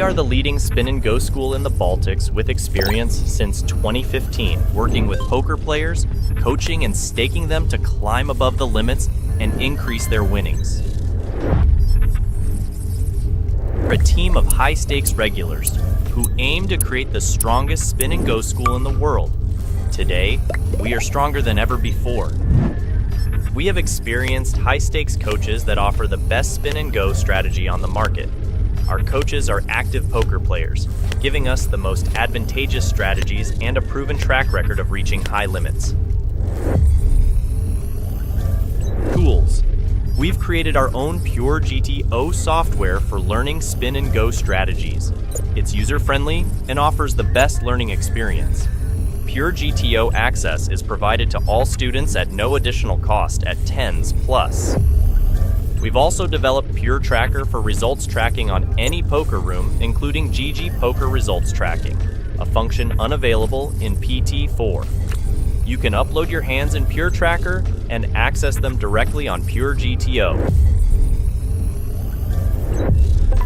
are the leading spin and go school in the Baltics with experience since 2015, working with poker players, coaching and staking them to climb above the limits and increase their winnings. We're a team of high-stakes regulars who aim to create the strongest spin and go school in the world. Today, we are stronger than ever before. We have experienced high-stakes coaches that offer the best spin and go strategy on the market. Our coaches are active poker players, giving us the most advantageous strategies and a proven track record of reaching high limits. Tools. We've created our own PureGTO software for learning spin and go strategies. It's user-friendly and offers the best learning experience. PureGTO access is provided to all students at no additional cost at tens plus. We've also developed Pure Tracker for results tracking on any poker room, including GG Poker Results Tracking, a function unavailable in PT4. You can upload your hands in Pure Tracker and access them directly on PureGTO.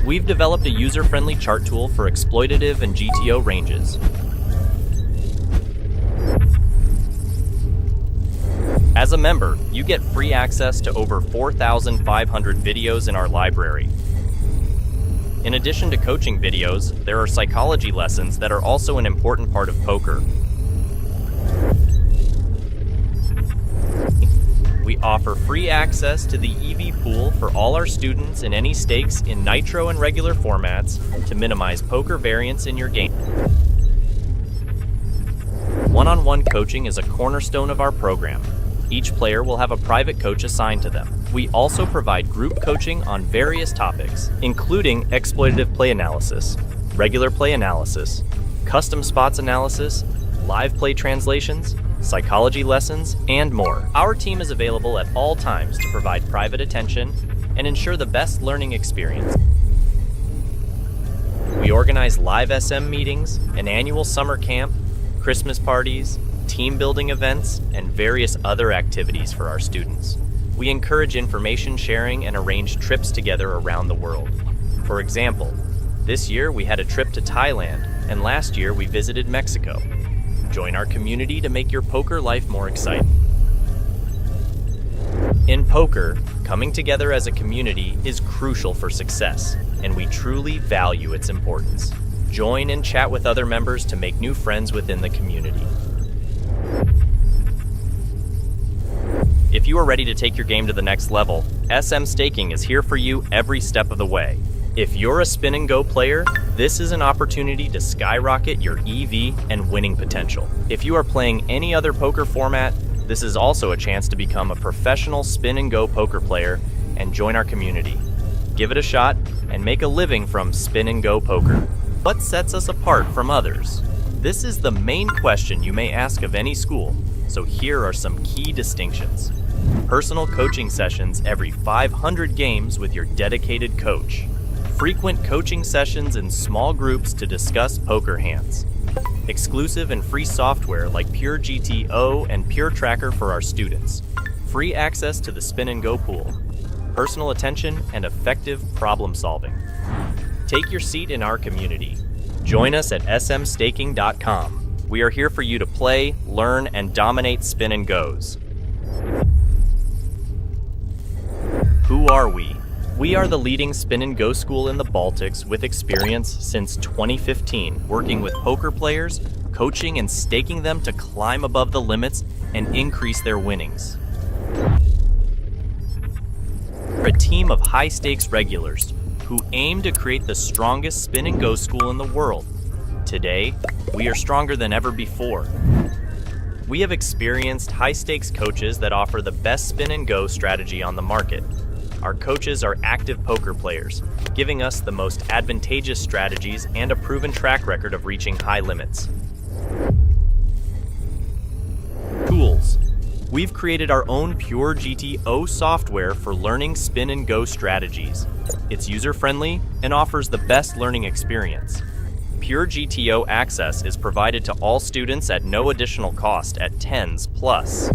We've developed a user-friendly chart tool for exploitative and GTO ranges. As a member, you get free access to over 4,500 videos in our library. In addition to coaching videos, there are psychology lessons that are also an important part of poker. We offer free access to the EV pool for all our students in any stakes in nitro and regular formats to minimize poker variance in your game. One-on-one coaching is a cornerstone of our program. Each player will have a private coach assigned to them. We also provide group coaching on various topics, including exploitative play analysis, regular play analysis, custom spots analysis, live play translations, psychology lessons, and more. Our team is available at all times to provide private attention and ensure the best learning experience. We organize live SM meetings, an annual summer camp, Christmas parties, team building events, and various other activities for our students. We encourage information sharing and arrange trips together around the world. For example, this year we had a trip to Thailand, and last year we visited Mexico. Join our community to make your poker life more exciting. In poker, coming together as a community is crucial for success, and we truly value its importance. Join and chat with other members to make new friends within the community. If you are ready to take your game to the next level, smstaking is here for you every step of the way. If you're a spin and go player, this is an opportunity to skyrocket your EV and winning potential. If you are playing any other poker format, this is also a chance to become a professional spin and go poker player and join our community. Give it a shot and make a living from spin and go poker. What sets us apart from others? This is the main question you may ask of any school, so here are some key distinctions. Personal coaching sessions every 500 games with your dedicated coach. Frequent coaching sessions in small groups to discuss poker hands. Exclusive and free software like PureGTO and Pure Tracker for our students. Free access to the spin and go pool. Personal attention and effective problem solving. Take your seat in our community. Join us at smstaking.com. We are here for you to play, learn, and dominate spin and goes. Who are we? We are the leading spin and go school in the Baltics with experience since 2015, working with poker players, coaching and staking them to climb above the limits and increase their winnings. We're a team of high-stakes regulars who aim to create the strongest spin and go school in the world. Today, we are stronger than ever before. We have experienced high-stakes coaches that offer the best spin and go strategy on the market. Our coaches are active poker players, giving us the most advantageous strategies and a proven track record of reaching high limits. Tools. We've created our own PureGTO software for learning spin and go strategies. It's user-friendly and offers the best learning experience. PureGTO access is provided to all students at no additional cost at tens plus.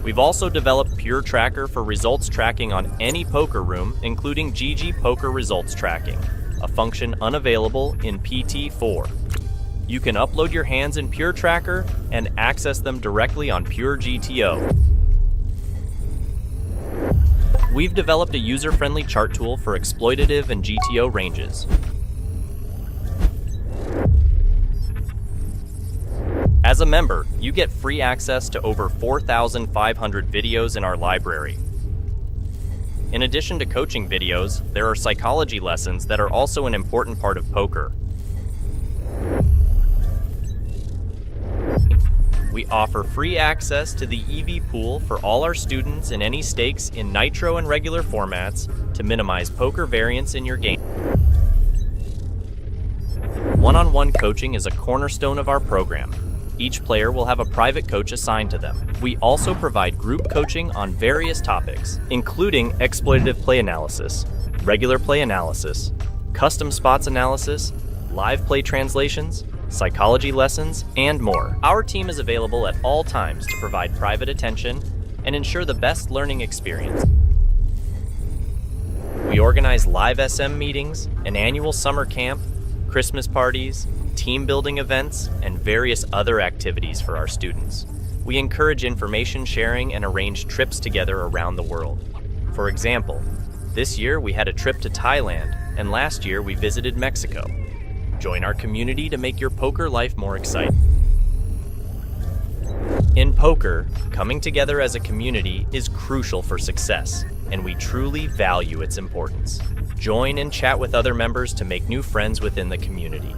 We've also developed Pure Tracker for results tracking on any poker room, including GG Poker Results Tracking, a function unavailable in PT4. You can upload your hands in PureTracker and access them directly on PureGTO. We've developed a user-friendly chart tool for exploitative and GTO ranges. As a member, you get free access to over 4,500 videos in our library. In addition to coaching videos, there are psychology lessons that are also an important part of poker. We offer free access to the EV pool for all our students in any stakes in Nitro and regular formats to minimize poker variance in your game. One-on-one coaching is a cornerstone of our program. Each player will have a private coach assigned to them. We also provide group coaching on various topics, including exploitative play analysis, regular play analysis, custom spots analysis, live play translations, psychology lessons, and more. Our team is available at all times to provide private attention and ensure the best learning experience. We organize live SM meetings, an annual summer camp, Christmas parties, team building events, and various other activities for our students. We encourage information sharing and arrange trips together around the world. For example, this year we had a trip to Thailand, and last year we visited Mexico. Join our community to make your poker life more exciting. In poker, coming together as a community is crucial for success, and we truly value its importance. Join and chat with other members to make new friends within the community.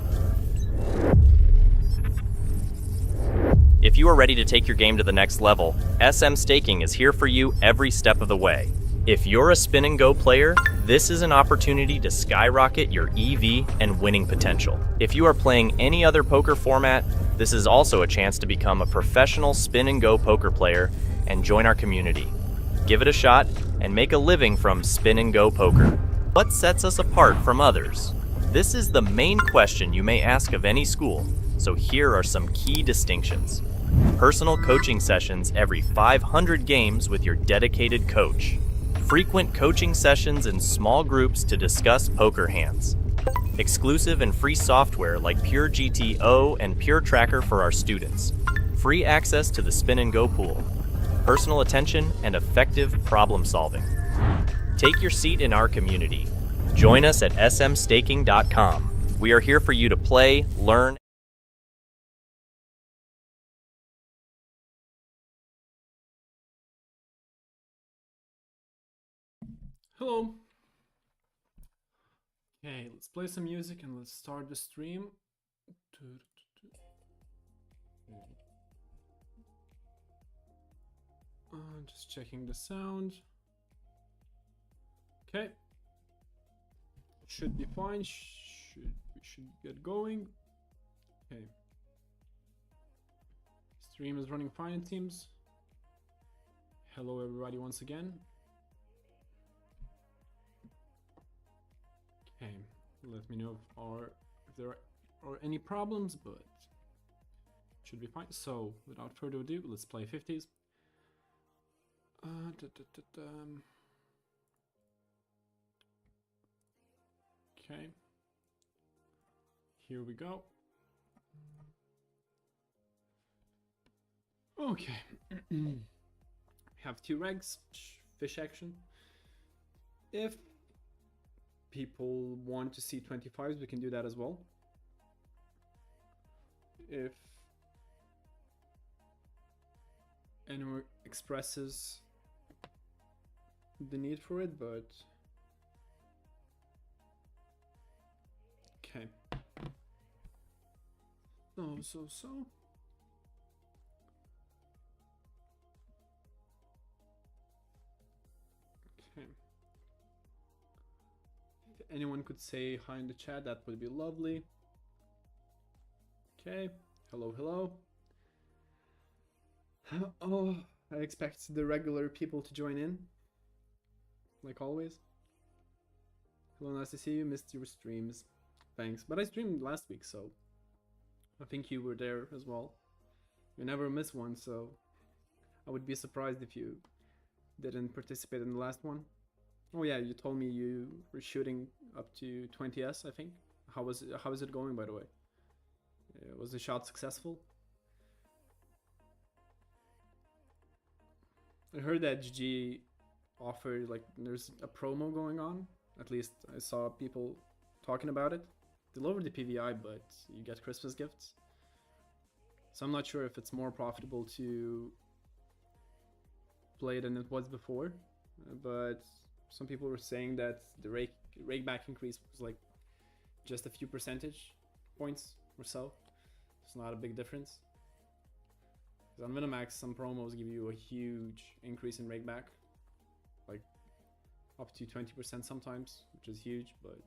If you are ready to take your game to the next level, smstaking is here for you every step of the way. If you're a spin and go player, this is an opportunity to skyrocket your EV and winning potential. If you are playing any other poker format, this is also a chance to become a professional spin and go poker player and join our community. Give it a shot and make a living from spin and go poker. What sets us apart from others? This is the main question you may ask of any school, so here are some key distinctions. Personal coaching sessions every 500 games with your dedicated coach. Frequent coaching sessions in small groups to discuss poker hands. Exclusive and free software like PureGTO and PureTracker for our students. Free access to the spin and go pool. Personal attention and effective problem solving. Take your seat in our community. Join us at smstaking.com. We are here for you to play, learn, Hello. Okay, let's play some music and let's start the stream. Just checking the sound. Okay. Should be fine. We should get going. Okay. Stream is running fine, it seems. Hello everybody once again. Okay, let me know if there are any problems, but it should be fine. So, without further ado, let's play 50s. Okay, here we go. Okay, we have 2 regs, fish action. If people want to see 25s, we can do that as well. If anyone expresses the need for it, but okay. So. Okay. If anyone could say hi in the chat, that would be lovely. Okay. Hello. Oh, I expect the regular people to join in, like always. Hello, nice to see you. Missed your streams. Thanks. But I streamed last week, so I think you were there as well. You never miss one, so I would be surprised if you didn't participate in the last one. Oh yeah, you told me you were shooting up to 20s, I think. How is it going, by the way? Was the shot successful? I heard that GG offered, like, there's a promo going on. At least I saw people talking about it. They lowered the PVI, but you get Christmas gifts. So I'm not sure if it's more profitable to play than it was before. But some people were saying that the rake back increase was like just a few percentage points or so. It's not a big difference. Because on Minimax, some promos give you a huge increase in rake back, like up to 20% sometimes, which is huge, but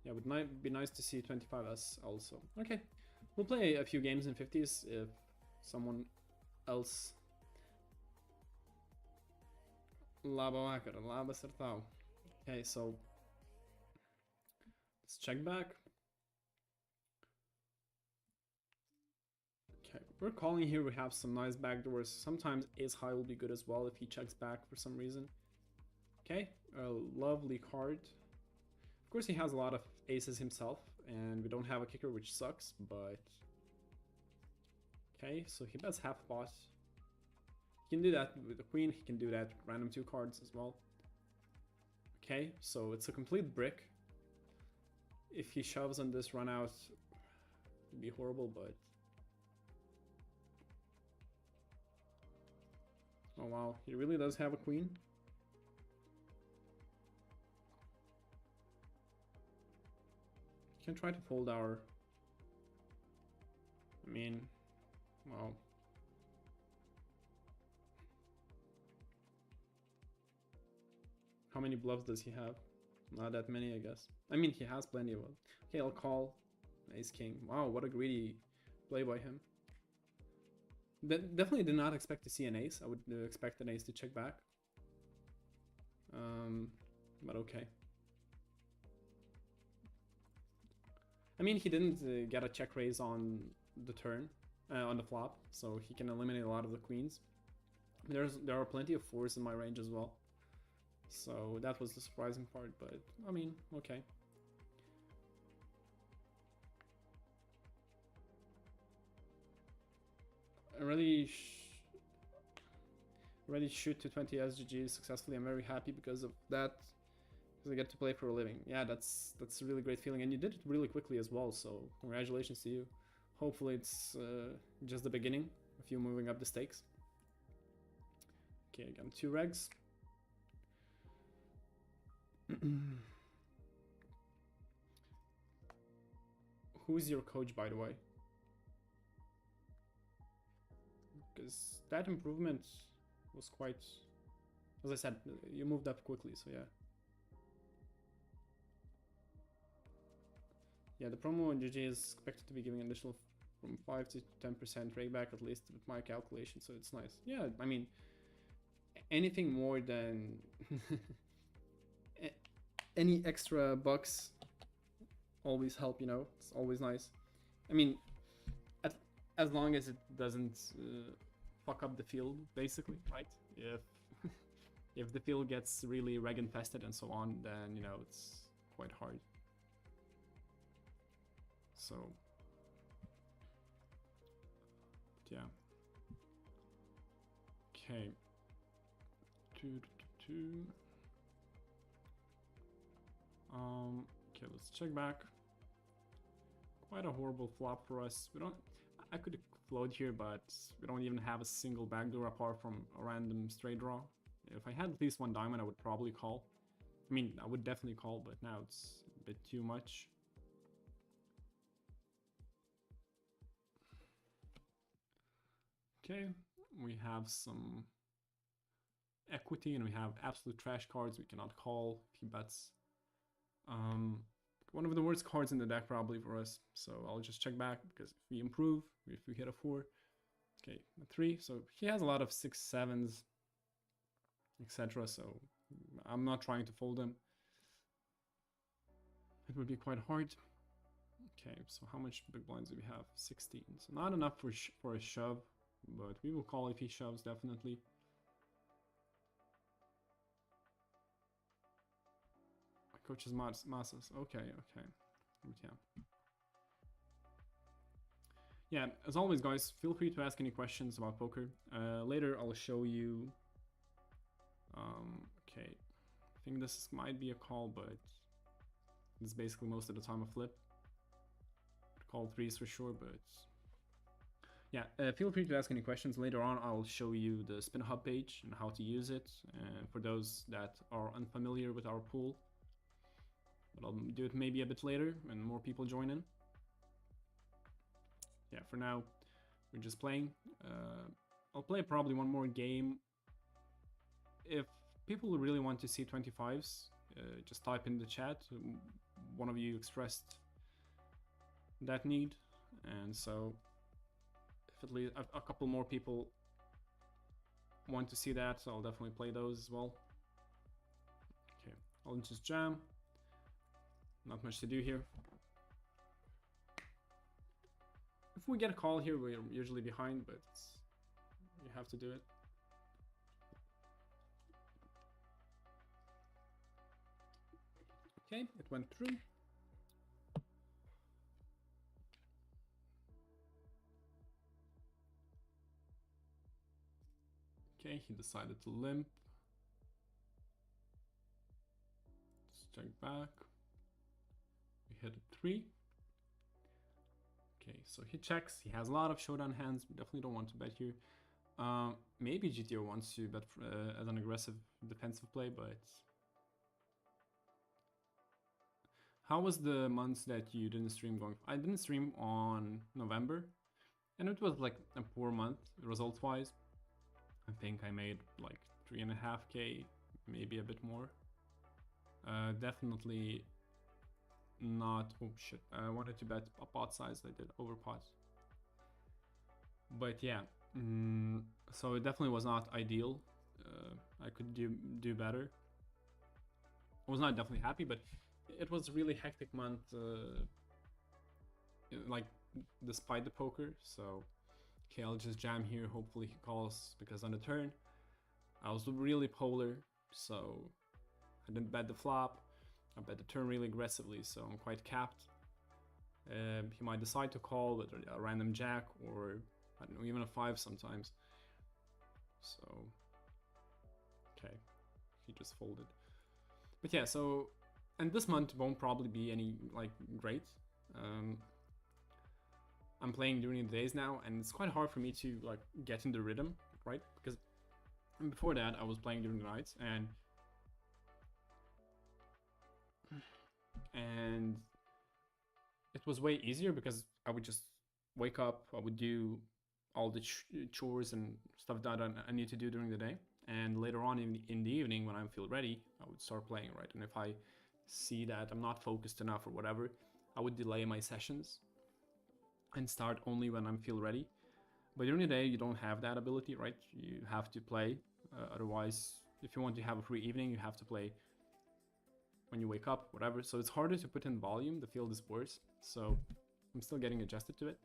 yeah, it would be nice to see 25s also. Okay, we'll play a few games in 50s if someone else. Laba Wakar, Laba Sertao. Okay, so let's check back. Okay, we're calling here. We have some nice backdoors. Sometimes ace high will be good as well if he checks back for some reason. Okay, a lovely card. Of course, he has a lot of aces himself, and we don't have a kicker, which sucks, but... Okay, so he bets half pot. He can do that with the queen, he can do that with random 2 cards as well. Okay, so it's a complete brick. If he shoves on this run out, it'd be horrible, but... Oh wow, he really does have a queen. He can try to fold our... I mean, wow. How many bluffs does he have? Not that many, I guess. I mean, he has plenty of them. Okay, I'll call ace king. Wow, what a greedy play by him. Definitely did not expect to see an ace. I would expect an ace to check back. But okay. I mean, he didn't get a check raise on the turn, on the flop, so he can eliminate a lot of the queens. There are plenty of 4s in my range as well. So that was the surprising part, but I mean, okay. I really shoot to 20 SGG successfully. I'm very happy because of that, because I get to play for a living. Yeah, that's a really great feeling, and you did it really quickly as well, so congratulations to you. Hopefully it's just the beginning of you moving up the stakes. Okay, again, 2 regs. Who's your coach, by the way? Because that improvement was quite... As I said, you moved up quickly, so yeah. Yeah, the promo on GG is expected to be giving an additional from 5 to 10% rake back, at least with my calculation, so it's nice. Yeah, I mean, anything more than... any extra bucks always help, you know? It's always nice. I mean, as long as it doesn't fuck up the field, basically, right? If the field gets really reg infested and so on, then, you know, it's quite hard. So, yeah. Okay. Okay, let's check back. Quite a horrible flop for us. We don't... I could float here, but we don't even have a single backdoor apart from a random straight draw. If I had at least 1 diamond, I would probably call. I mean, I would definitely call, but now it's a bit too much. Okay, we have some equity and we have absolute trash cards we cannot call if he bets. One of the worst cards in the deck probably for us, so I'll just check back because if we improve, if we hit a 4, okay, a 3, so he has a lot of 6, 7s, etc. So I'm not trying to fold him. It would be quite hard. Okay, so how much big blinds do we have? 16. So not enough for a shove, but we will call if he shoves, definitely. Coach's masses. Okay, okay. Yeah. Yeah, as always, guys, feel free to ask any questions about poker. Later, I'll show you. Okay, I think this might be a call, but it's basically most of the time a flip. Call threes for sure, but yeah, feel free to ask any questions. Later on, I'll show you the Spin Hub page and how to use it. For those that are unfamiliar with our pool, but I'll do it maybe a bit later when more people join in. Yeah, for now, we're just playing. I'll play probably one more game. If people really want to see 25s, just type in the chat. One of you expressed that need, and so if at least a couple more people want to see that, I'll definitely play those as well. Okay, I'll just jam. Not much to do here. If we get a call here, we're usually behind, but you have to do it. Okay, it went through. Okay, he decided to limp. Let's check back. We hit a 3. Okay, so he checks. He has a lot of showdown hands. We definitely don't want to bet here. Maybe GTO wants to bet as an aggressive defensive play, but how was the months that you didn't stream going? I didn't stream on November, and it was like a poor month results-wise. I think I made like 3.5k, maybe a bit more. Definitely not. Oh shit! I wanted to bet a pot size. I did over pot. But yeah, so it definitely was not ideal. I could do better. I was not definitely happy, but it was a really hectic month. Like despite the poker, so. Okay, I'll just jam here, hopefully he calls, because on the turn, I was really polar, so I didn't bet the flop. I bet the turn really aggressively, so I'm quite capped. He might decide to call with a random jack, or I don't know, even a 5 sometimes. So, okay, he just folded. But yeah, so, and this month won't probably be any, like, great. I'm playing during the days now, and it's quite hard for me to like get in the rhythm, right? Because before that I was playing during the nights, and it was way easier because I would just wake up, I would do all the chores and stuff that I need to do during the day, and later on in the evening when I feel ready, I would start playing, right? And if I see that I'm not focused enough or whatever, I would delay my sessions and start only when I feel ready. But during the day, you don't have that ability, right? You have to play. Otherwise, if you want to have a free evening, you have to play when you wake up, whatever. So it's harder to put in volume. The field is worse. So I'm still getting adjusted to it.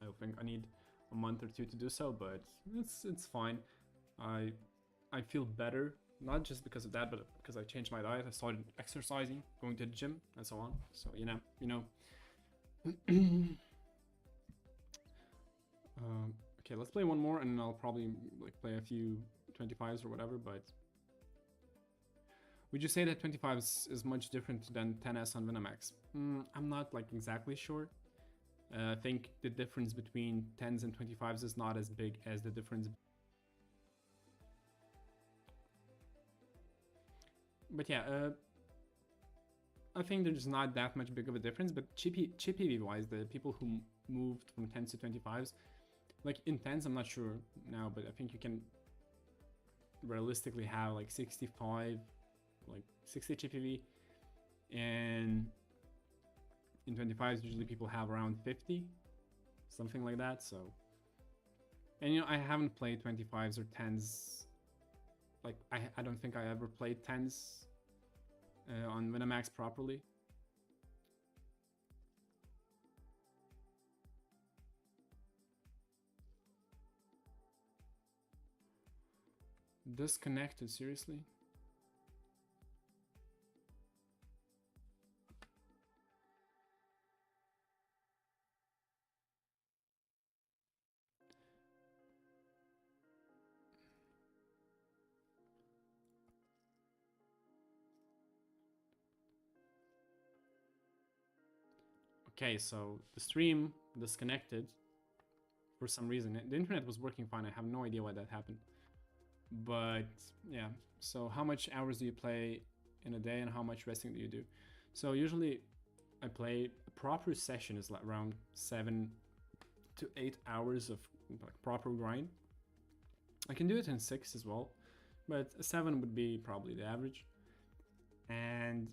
I think I need a month or 2 to do so, but it's fine. I feel better, not just because of that, but because I changed my diet. I started exercising, going to the gym, and so on. So you know. Okay, let's play one more, and I'll probably like play a few 25s or whatever. But would you say that 25s is much different than 10s on Winamax? I'm not like exactly sure. I think the difference between 10s and 25s is not as big as the difference. But yeah, I think there's not that much big of a difference, but chippy wise, the people who moved from 10s to 25s, like in 10s, I'm not sure now, but I think you can realistically have like 65, like 60 chippy, and in 25s, usually people have around 50, something like that. So, and I haven't played 25s or 10s. Like I don't think I ever played 10s on Winamax properly. Disconnected, seriously? Okay, so the stream disconnected for some reason. The internet was working fine. I have no idea why that happened. But yeah, so how much hours do you play in a day and how much resting do you do? So usually I play a proper session is like around 7 to 8 hours of like proper grind. I can do it in 6 as well, but 7 would be probably the average. And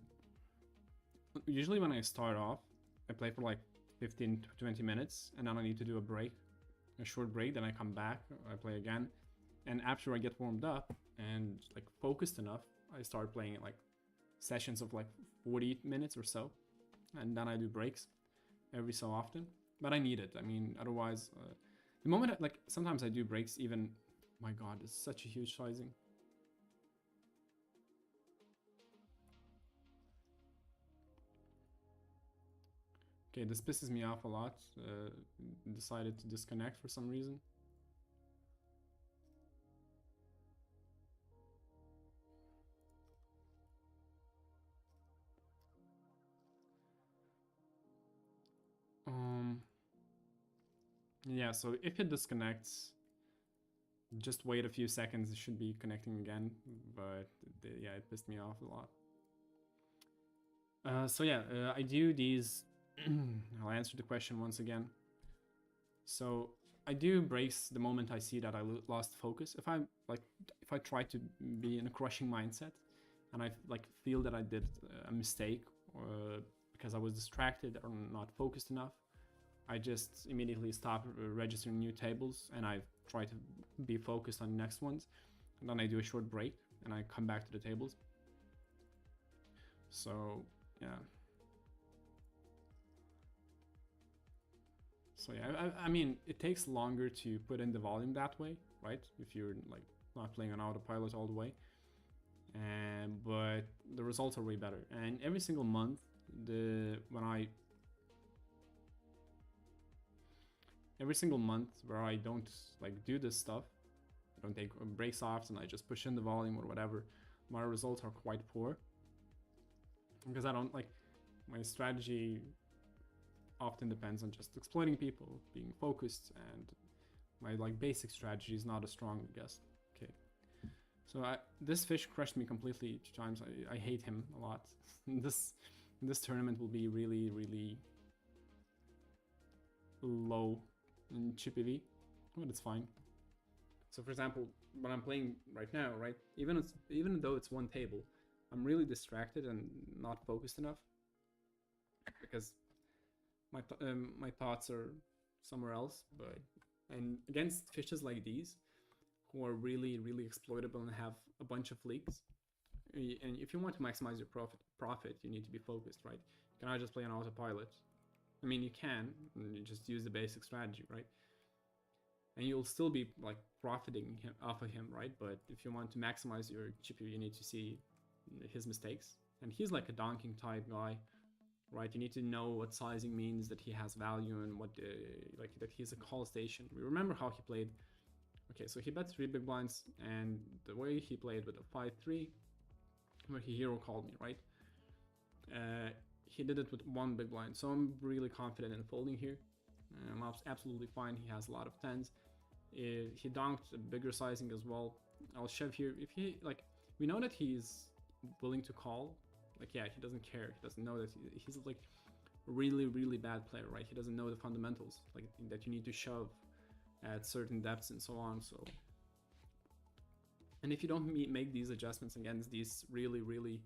usually when I start off, I play for like 15 to 20 minutes and then I need to do a break, a short break, then I come back, I play again. And after I get warmed up and like focused enough, I start playing like sessions of like 40 minutes or so. And then I do breaks every so often. But I need it. I mean, otherwise, the moment like sometimes I do breaks even, my god, it's such a huge sizing. Okay, this pisses me off a lot. Decided to disconnect for some reason. Yeah, so if it disconnects, just wait a few seconds, it should be connecting again. But yeah, it pissed me off a lot. So yeah, I do these. I'll answer the question once again. So I do breaks the moment I see that I lost focus. If I try to be in a crushing mindset, and I like feel that I did a mistake or because I was distracted or not focused enough, I just immediately stop registering new tables and I try to be focused on the next ones. And then I do a short break and I come back to the tables. So yeah. So yeah, I mean, it takes longer to put in the volume that way, right? If you're like not playing on autopilot all the way. But the results are way better. And every single month, every single month where I don't like do this stuff, I don't take breaks off and I just push in the volume or whatever, my results are quite poor. Because I don't like, my strategy often depends on just exploiting people, being focused, and my like basic strategy is not as strong, I guess. Okay. So this fish crushed me completely 2 times. I hate him a lot. This tournament will be really, really low in chippy V, but it's fine. So for example, when I'm playing right now, right, even though it's one table, I'm really distracted and not focused enough because my thoughts are somewhere else. And against fishes like these, who are really, really exploitable and have a bunch of leaks, and if you want to maximize your profit, you need to be focused, right? You cannot just play on autopilot. I mean, you can, you just use the basic strategy, right? And you'll still be like profiting off of him, right? But if you want to maximize your GPU, you need to see his mistakes. And he's like a donking type guy, right? You need to know what sizing means, that he has value, and what like that he's a call station. We remember how he played. Okay, so he bet 3 big blinds, and the way he played with a 5-3, where he hero called me, right? He did it with 1 big blind, so I'm really confident in folding here. I'm absolutely fine. He has a lot of 10s. He donked a bigger sizing as well. I'll shove here. If he like, we know that he's willing to call. Like, yeah, he doesn't care. He doesn't know that he's like really, really bad player, right? He doesn't know the fundamentals, like that you need to shove at certain depths and so on. So, and if you don't make these adjustments against these really, really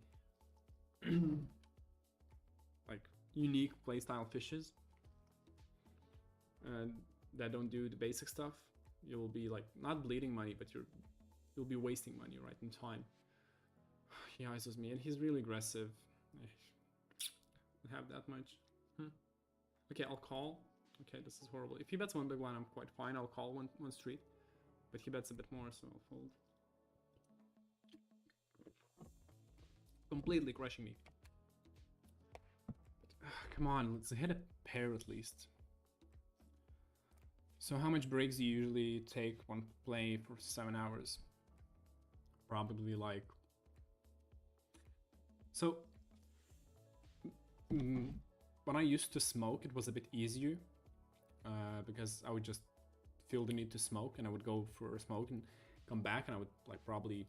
like unique playstyle fishes that don't do the basic stuff, you'll be like not bleeding money, but you'll be wasting money, right, in time. He ISOs me and he's really aggressive. I have that much. Okay, I'll call. Okay, this is horrible. If he bets 1 big blind, I'm quite fine. I'll call one street, but he bets a bit more, so I'll fold. completely crushing me. Come on, let's hit a pair at least. So how much breaks do you usually take when playing for 7 hours? Probably like... So, when I used to smoke, it was a bit easier. Because I would just feel the need to smoke, and I would go for a smoke and come back, and I would like probably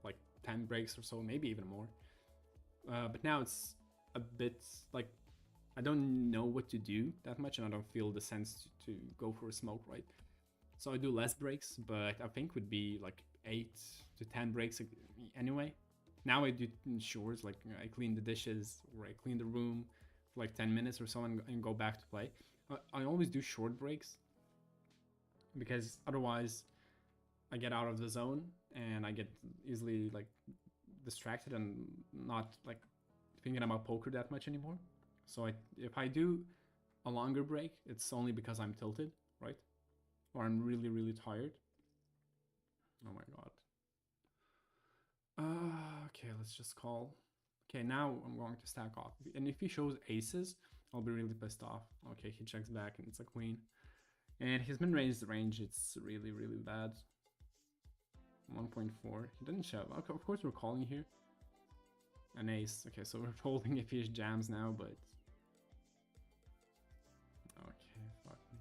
like 10 breaks or so, maybe even more. But now it's a bit like I don't know what to do that much, and I don't feel the sense to go for a smoke, right? So I do less breaks, but I think would be like 8 to 10 breaks anyway. Now I do chores, like I clean the dishes or I clean the room for like 10 minutes or so and go back to play. I always do short breaks because otherwise I get out of the zone and I get easily like distracted and not like thinking about poker that much anymore. So if I do a longer break, it's only because I'm tilted, right? Or I'm really, really tired. Oh my god. Okay, let's just call. Okay, now I'm going to stack off. And if he shows aces, I'll be really pissed off. Okay, he checks back and it's a queen. And his min-raised range, it's really, really bad. 1.4. He didn't shove. Okay, of course we're calling here. An ace. Okay, so we're folding if he jams now, but... Okay, fuck me.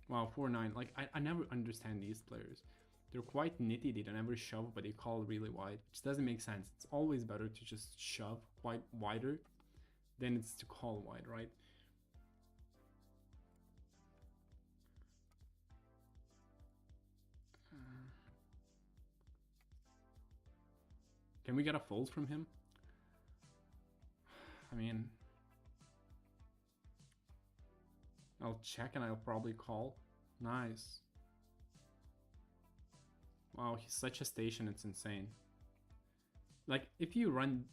Wow, 4-9. Like, I never understand these players. They're quite nitty, they don't ever shove, but they call really wide, which doesn't make sense. It's always better to just shove quite wider than it's to call wide, right? Can we get a fold from him? I mean... I'll check and I'll probably call. Nice. Wow, he's such a station, it's insane. Like, if you run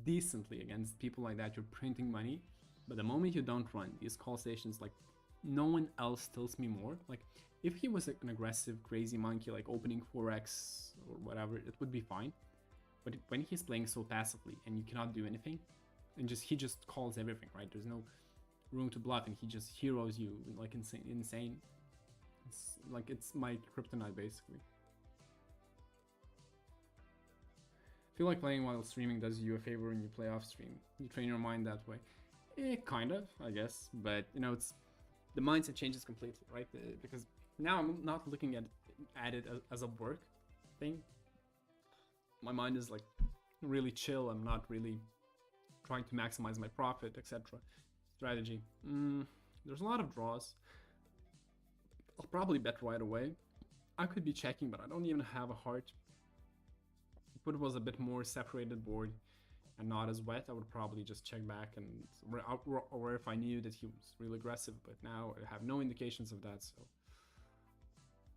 decently against people like that, you're printing money. But the moment you don't run these call stations, like, no one else tilts me more. Like, if he was an aggressive, crazy monkey, like opening 4x or whatever, it would be fine. But when he's playing so passively and you cannot do anything, and he just calls everything, right? There's no room to bluff, and he just heroes you like insane. It's like it's my kryptonite basically. I feel like playing while streaming does you a favor when you play off stream. You train your mind that way. Kind of, I guess, but you know, it's the mindset changes completely, right? Because now I'm not looking at it as a work thing. My mind is like really chill. I'm not really trying to maximize my profit, etc. Strategy. There's a lot of draws. I'll probably bet right away. I could be checking, but I don't even have a heart. If it was a bit more separated board and not as wet, I would probably just check back, and or if I knew that he was really aggressive, but now I have no indications of that, so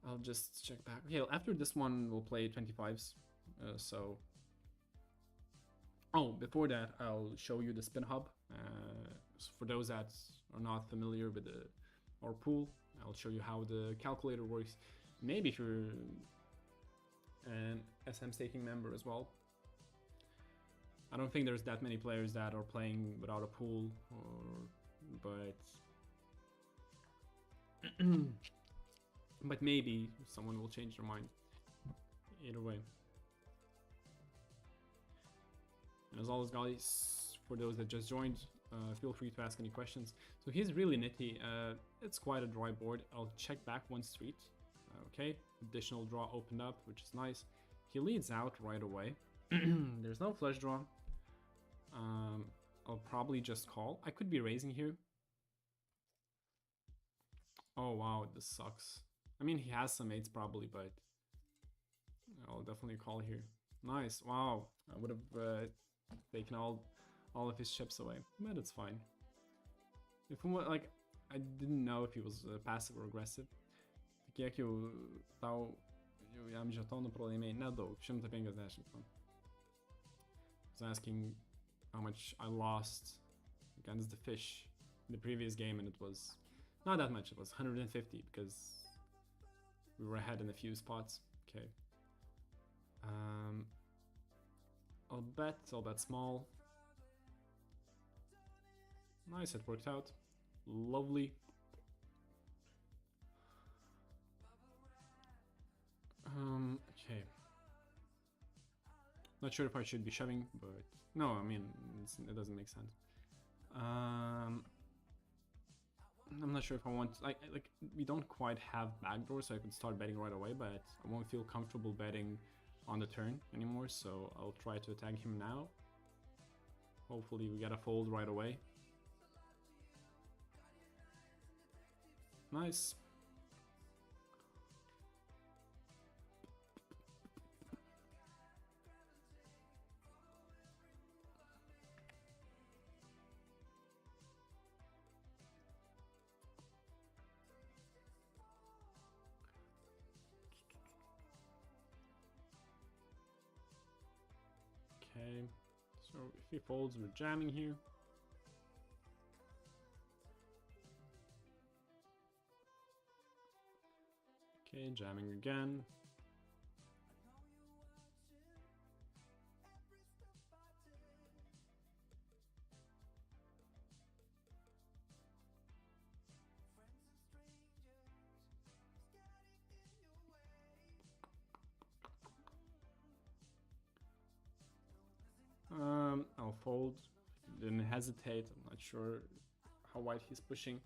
I'll just check back. Okay, after this one we'll play 25s. Oh, before that I'll show you the spin hub. For those that are not familiar with our pool, I'll show you how the calculator works. Maybe if you're an smstaking member as well. I don't think there's that many players that are playing without a pool, but but maybe someone will change their mind. Either way. And as always, guys, for those that just joined, feel free to ask any questions. So he's really nitty. It's quite a dry board. I'll check back one street. Okay, additional draw opened up, which is nice. He leads out right away. There's no flush draw. I'll probably just call. I could be raising here. Oh wow, this sucks. I mean, he has some eights probably, but I'll definitely call here. Nice, wow. I would have taken all of his chips away, but it's fine. If like, I didn't know if he was passive or aggressive. Que é que eu já estou no problema na do chama também I was asking how much I lost against the fish in the previous game, and it was not that much. It was 150 because We were ahead in a few spots. Okay. I'll bet small. Nice, it worked out. Lovely. Okay. Not sure if I should be shoving, but no, I mean, it doesn't make sense. I'm not sure if I want, like, we don't quite have backdoor, so I can start betting right away, but I won't feel comfortable betting on the turn anymore, so I'll try to attack him now. Hopefully we get a fold right away. Nice. Okay, so if he folds, we're jamming here. Okay, jamming again. I'll fold. Didn't hesitate. I'm not sure how wide he's pushing.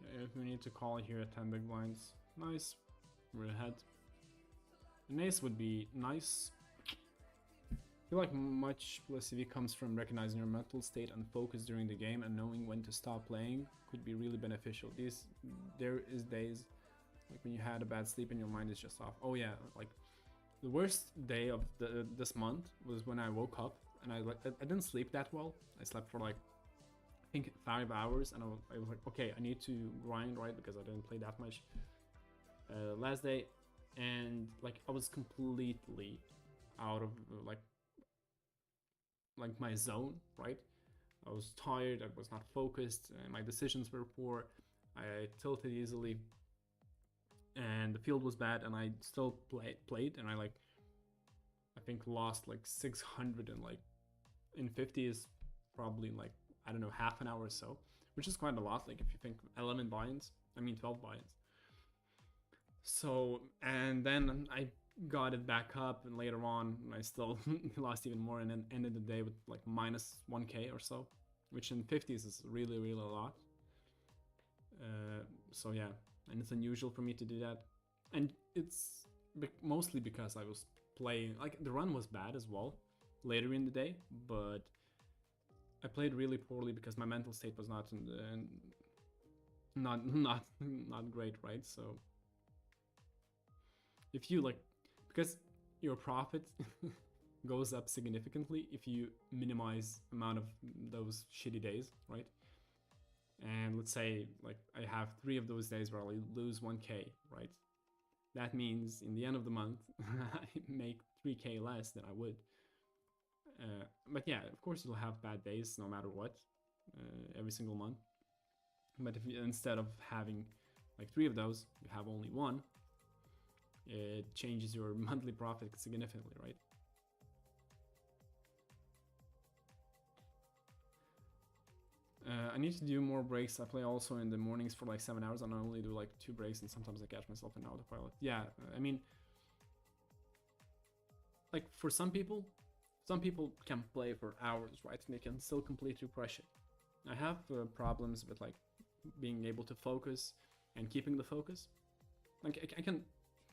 Okay, if we need to call here at 10 big blinds. Nice. We're ahead. An ace would be nice. I feel like much plus CV comes from recognizing your mental state and focus during the game, and knowing when to stop playing could be really beneficial. There is days like when you had a bad sleep and your mind is just off. Oh yeah, like the worst day of this month was when I woke up and I didn't sleep that well. I slept for like I think 5 hours, and I was like, okay, I need to grind, right, because I didn't play that much last day, and like I was completely out of like my zone, right? I was tired, I was not focused, my decisions were poor, I tilted easily, and the field was bad, and I still played, and I think lost like 600, and like in 50 is probably like, I don't know, half an hour or so, which is quite a lot, like if you think 11 buy-ins, I mean 12 buy-ins. So, and then I got it back up, and later on I still lost even more, and then ended the day with like minus 1k or so, which in 50s is really a lot. So yeah, and it's unusual for me to do that, and it's mostly because I was playing, like the run was bad as well later in the day, but I played really poorly because my mental state was not not great, right? So if you like, because your profit goes up significantly if you minimize amount of those shitty days, right? And let's say like I have 3 of those days where I lose 1k, right? That means in the end of the month I make 3k less than I would. But yeah, of course you'll have bad days no matter what, every single month. But if you, instead of having like 3 of those, you have only 1, it changes your monthly profit significantly, right? I need to do more breaks. I play also in the mornings for like 7 hours, and I only do like 2 breaks, and sometimes I catch myself in autopilot. Yeah, I mean, like for some people can play for hours, right? And they can still completely crush it. I have problems with like being able to focus and keeping the focus. Like I can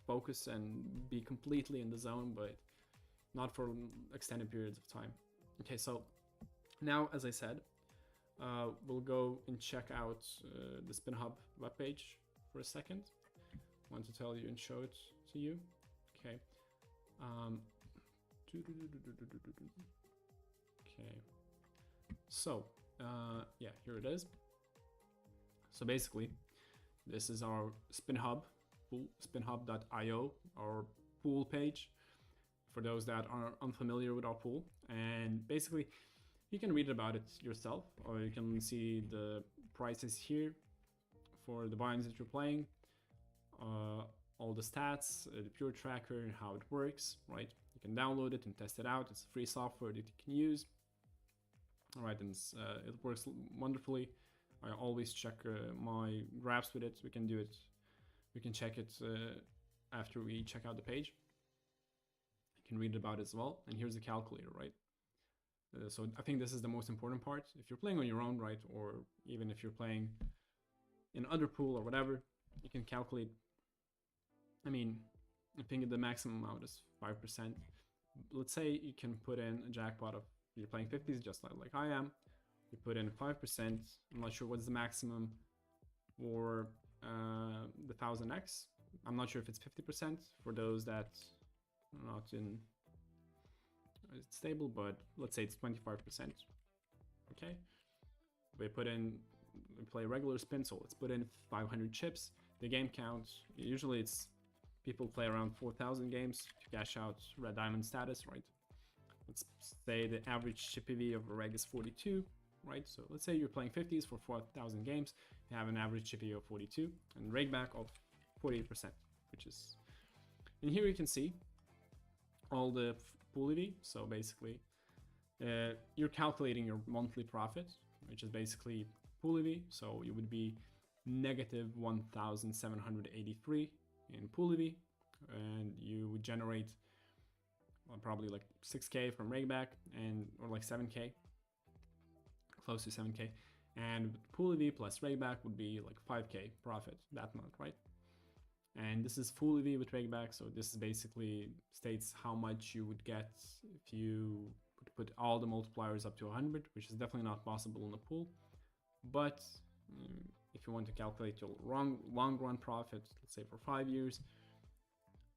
focus and be completely in the zone, but not for extended periods of time. Okay, so now, as I said, we'll go and check out the SpinHub webpage for a second. I want to tell you and show it to you. Okay. Okay. So, yeah, here it is. So basically, this is our SpinHub, spinhub.io, our pool page for those that are unfamiliar with our pool. And basically, you can read about it yourself, or you can see the prices here for the binds that you're playing, all the stats, the Pure Tracker, and how it works, right? You can download it and test it out. It's free software that you can use. All right, and it works wonderfully. I always check my graphs with it. We can do it. We can check it after we check out the page. You can read about it as well. And here's the calculator, right? So I think this is the most important part. If you're playing on your own, right, or even if you're playing in other pool or whatever, you can calculate. I mean, I think the maximum amount is 5%. Let's say you can put in a jackpot of, you're playing 50s just like I am. You put in 5%. I'm not sure what's the maximum for the 1000x. I'm not sure if it's 50% for those that are not in it's stable, but let's say it's 25%. Okay, we play regular spin, so let's put in 500 chips. The game count, usually it's people play around 4,000 games to cash out red diamond status, right? Let's say the average chip PV of a reg is 42, right? So let's say you're playing 50s for 4,000 games, you have an average chip PV of 42 and reg back of 48%, which is, and here you can see all the pool EV. So basically you're calculating your monthly profit, which is basically pool EV. So you would be negative 1,783 in pool EV, and you would generate probably like 6k from rakeback, and or like 7k, close to 7k, and pool EV plus rakeback would be like 5k profit that month, right? And this is full EV with rakeback, so this is basically states how much you would get if you put all the multipliers up to 100, which is definitely not possible in the pool. But if you want to calculate your long run profit, let's say for 5 years,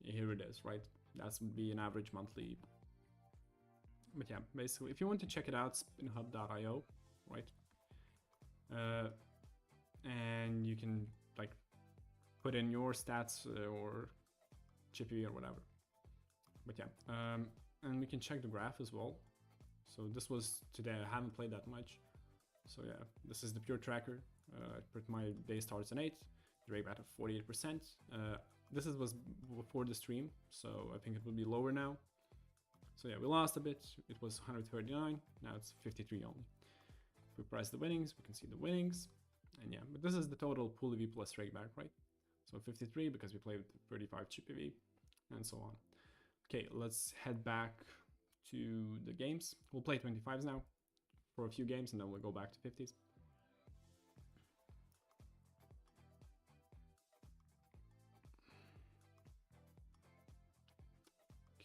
here it is, right? That would be an average monthly. But yeah, basically, if you want to check it out, spinhub.io, right? And you can like put in your stats or chippy or whatever. But yeah, and we can check the graph as well. So this was today. I haven't played that much. So yeah, this is the Pure Tracker. My day starts at 8. The rate at 48%. This was before the stream, so I think it will be lower now. So yeah, we lost a bit. It was 139. Now it's 53 only. If we press the winnings, we can see the winnings. And yeah, but this is the total pool EV plus rakeback, right? So 53 because we played 35 chip EV and so on. Okay, let's head back to the games. We'll play 25s now for a few games and then we'll go back to 50s.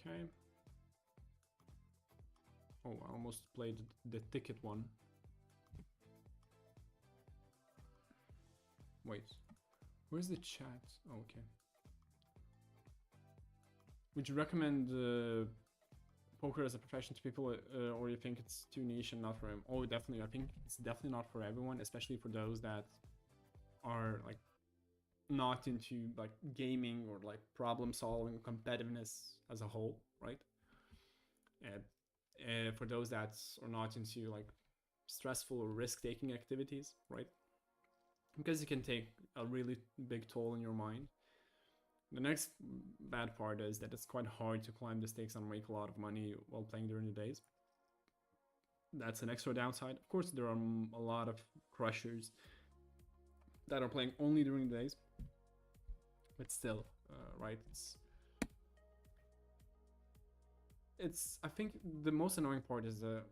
Okay. Oh, I almost played the ticket one. Wait, where's the chat? Oh, okay. Would you recommend poker as a profession to people, or you think it's too niche and not for them? Oh, definitely. I think it's definitely not for everyone, especially for those that are like not into like gaming or like problem solving, competitiveness as a whole, right? And for those that are not into like stressful or risk-taking activities, right? Because it can take a really big toll on your mind. The next bad part is that it's quite hard to climb the stakes and make a lot of money while playing during the days. That's an extra downside. Of course, there are a lot of crushers that are playing only during the days, but still, right? It's I think the most annoying part is the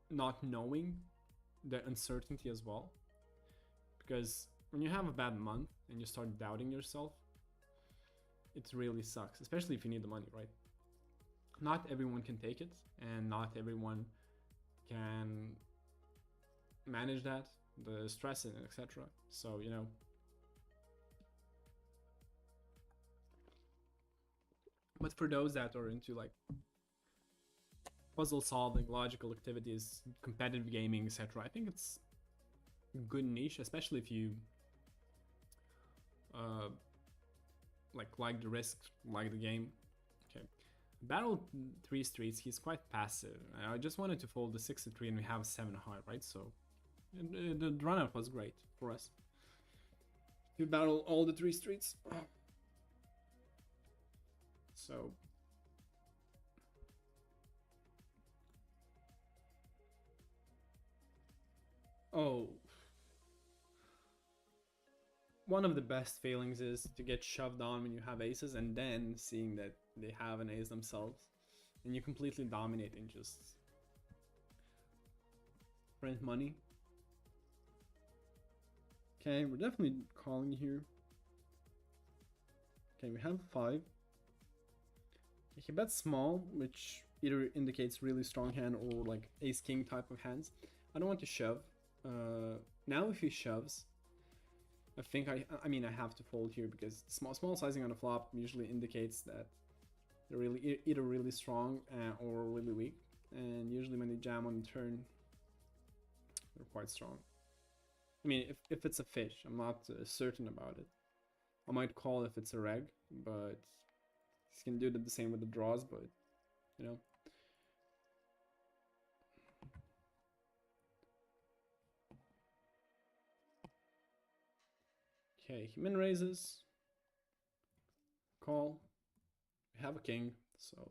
not knowing, the uncertainty as well. Because when you have a bad month and you start doubting yourself, it really sucks, especially if you need the money, right? Not everyone can take it, and not everyone can manage that, the stress and etc. So, you know, but for those that are into like puzzle solving, logical activities, competitive gaming, etc., I think it's a good niche, especially if you like the risk, like the game. Okay, battle 3 streets. He's quite passive. I just wanted to fold the 6-3 and we have 7 high, right? So the run out was great for us. You battle all the 3 streets. So oh, one of the best feelings is to get shoved on when you have aces and then seeing that they have an ace themselves and you completely dominate and just print money. Okay, we're definitely calling here. Okay, we have 5. He bets small, which either indicates really strong hand or like ace-king type of hands. I don't want to shove. Now if he shoves, I think I mean I have to fold here because small sizing on the flop usually indicates that they're really either really strong or really weak, and usually when they jam on the turn, they're quite strong. I mean, if it's a fish, I'm not certain about it. I might call if it's a reg, but he can do the same with the draws, but you know. Okay, he min raises. Call. We have a king, so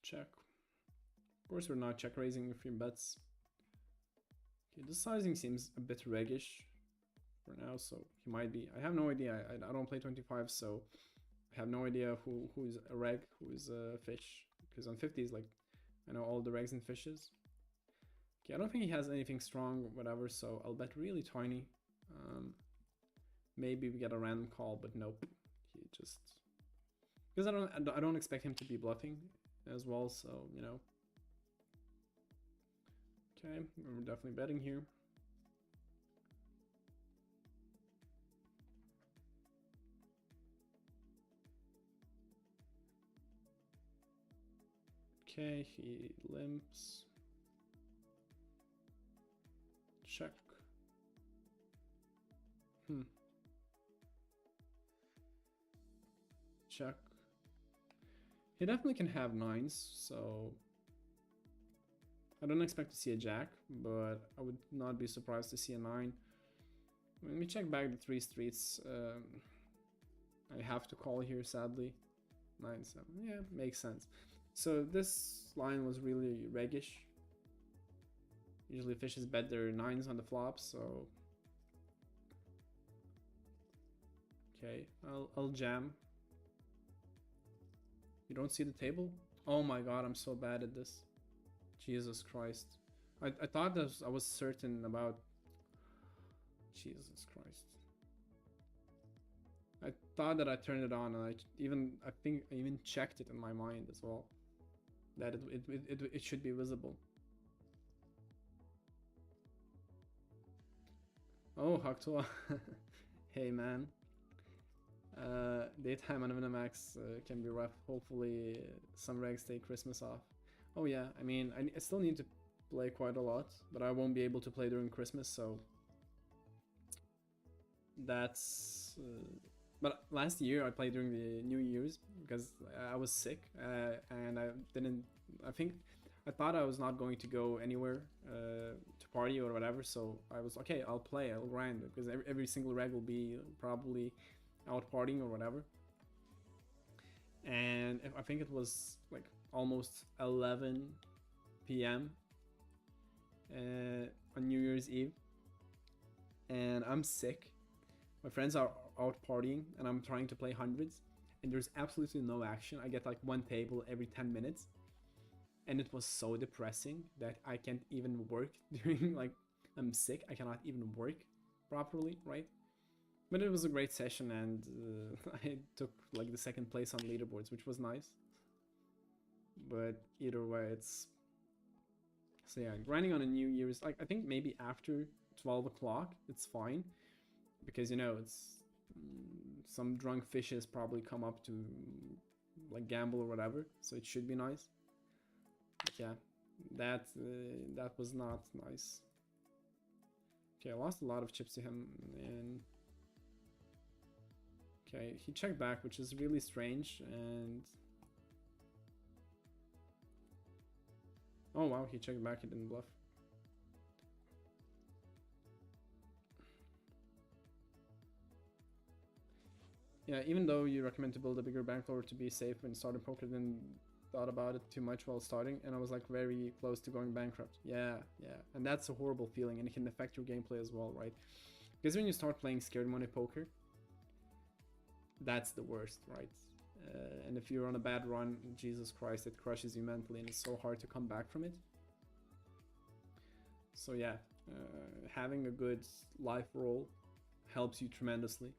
check. Of course, we're not check raising if he bets. Okay, this sizing seems a bit reggish for now, so he might be. I have no idea. I don't play 25, so I have no idea who is a reg, who is a fish. Because on 50s, like, I know all the regs and fishes. Okay, I don't think he has anything strong, whatever, so I'll bet really tiny. Maybe we get a random call, but nope. He just... Because I don't expect him to be bluffing as well, so, you know. Okay, we're definitely betting here. Okay, he limps. Check. Check. He definitely can have 9s, so I don't expect to see a jack, but I would not be surprised to see a 9. Let me check back the 3 streets. I have to call here, sadly. 9-7. Yeah, makes sense. So this line was really reggish. Usually fishes bet their 9s on the flop, so okay, I'll jam. You don't see the table? Oh my god, I'm so bad at this. Jesus Christ. I thought that I was certain about... Jesus Christ. I thought that I turned it on, and I think I even checked it in my mind as well. That it should be visible. Oh, Haktua. Hey man. Daytime on Winamax can be rough. Hopefully some regs take Christmas off. Oh yeah, I mean, I still need to play quite a lot, but I won't be able to play during Christmas, so that's... But last year I played during the New Year's because I was sick and I thought I was not going to go anywhere to party or whatever, so I was okay, I'll play, I'll grind, because every single reg will be probably out partying or whatever. And I think it was like almost 11 p.m. On New Year's Eve, and I'm sick. My friends are out partying and I'm trying to play hundreds, and there's absolutely no action. I get like one table every 10 minutes, and it was so depressing that I can't even work during, like, I'm sick, I cannot even work properly, right? But it was a great session, and I took like the 2nd place on leaderboards, which was nice. But either way, it's... So yeah, grinding on a New Year's, like, I think maybe after 12 o'clock, it's fine. Because, you know, it's... some drunk fishes probably come up to, like, gamble or whatever, so it should be nice. But yeah, that was not nice. Okay, I lost a lot of chips to him, and... Okay, he checked back, which is really strange, and... Oh wow, he checked back, he didn't bluff. Yeah, even though you recommend to build a bigger bankroll to be safe when starting poker, then thought about it too much while starting, and I was like very close to going bankrupt. Yeah, and that's a horrible feeling, and it can affect your gameplay as well, right? Because when you start playing scared money poker, that's the worst, right? And if you're on a bad run, Jesus Christ, it crushes you mentally, and it's so hard to come back from it. So yeah, having a good life roll helps you tremendously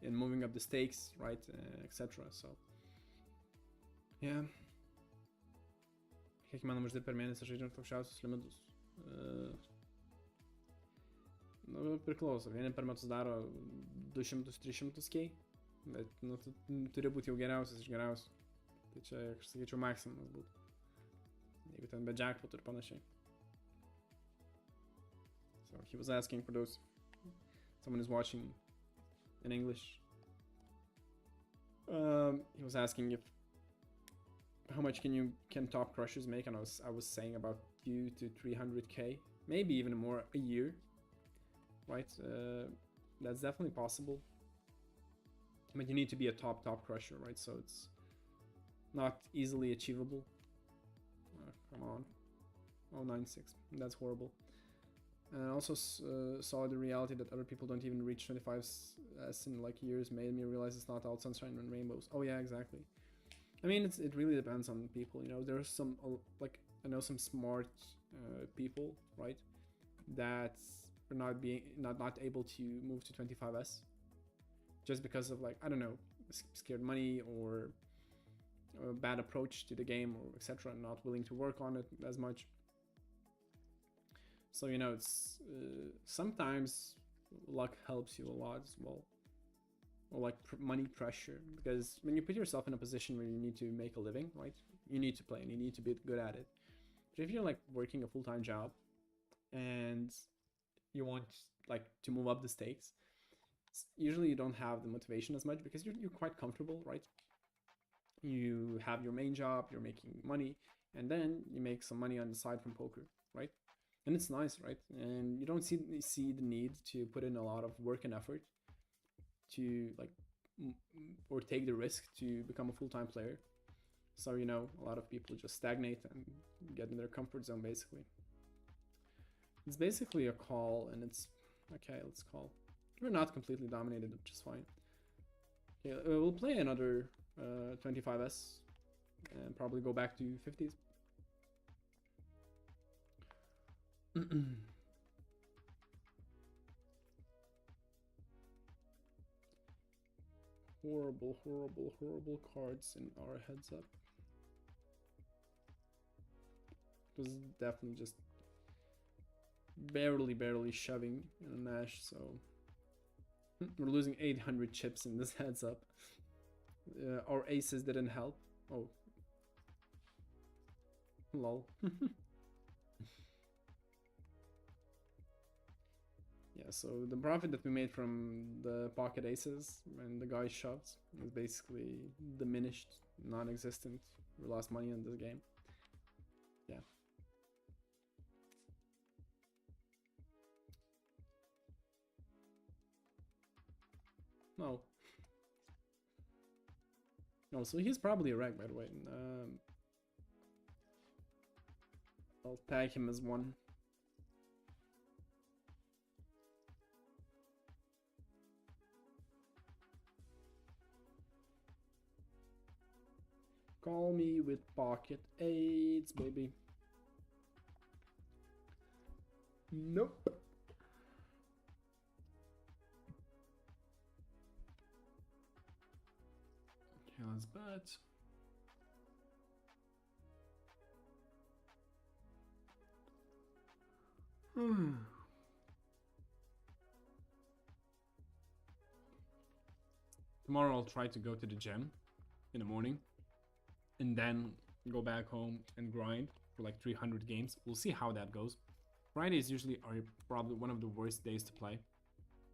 in moving up the stakes, right, etc. So yeah. Kiek įmanoma uždirbti per mėnesį žaidžiant aukščiausius limitus? Nu, priklauso. Vieni per metus daro 200-300 k, bet nu, tu turi būti jau geriausias iš geriausių. Tai čia, aš sakyčiau, maksimumas būtų. Jeigu ten be jackpot ir panašiai. So he was asking for those. Someone is watching in English. He was asking if how much can top crushers make, and I was saying about 200 to 300k, maybe even more a year, right? That's definitely possible, but you need to be a top crusher, right? So it's not easily achievable. Come on. 096, that's horrible. And I also saw the reality that other people don't even reach 25s in like years, made me realize it's not all sunshine and rainbows. Oh yeah, exactly. I mean, it really depends on people, you know. There's some, like, I know some smart people, right, that are not able to move to 25s just because of, like, I don't know, scared money or a bad approach to the game or etc., not willing to work on it as much. So, you know, it's sometimes luck helps you a lot as well, or like money pressure, because when you put yourself in a position where you need to make a living, right, you need to play and you need to be good at it. But if you're like working a full-time job and you want like to move up the stakes, usually you don't have the motivation as much because you're quite comfortable, right? You have your main job, you're making money, and then you make some money on the side from poker, right? And it's nice, right? And you don't see the need to put in a lot of work and effort to like or take the risk to become a full-time player. So, you know, a lot of people just stagnate and get in their comfort zone, basically. It's basically a call, and it's okay, let's call. We're not completely dominated, which is fine. Okay, we'll play another 25s and probably go back to 50s. Horrible cards in our heads up. It was definitely just barely shoving in a Nash, so we're losing 800 chips in this heads up. Our aces didn't help. Oh. Lol. Yeah, so the profit that we made from the pocket aces when the guy shoved was basically diminished, non-existent. We lost money on this game. Yeah. No. No, so he's probably a reg, by the way. I'll tag him as one. Call me with pocket eights, baby. Nope. Okay, let's bet. Tomorrow I'll try to go to the gym in the morning and then go back home and grind for like 300 games. We'll see how that goes. Fridays usually are probably one of the worst days to play,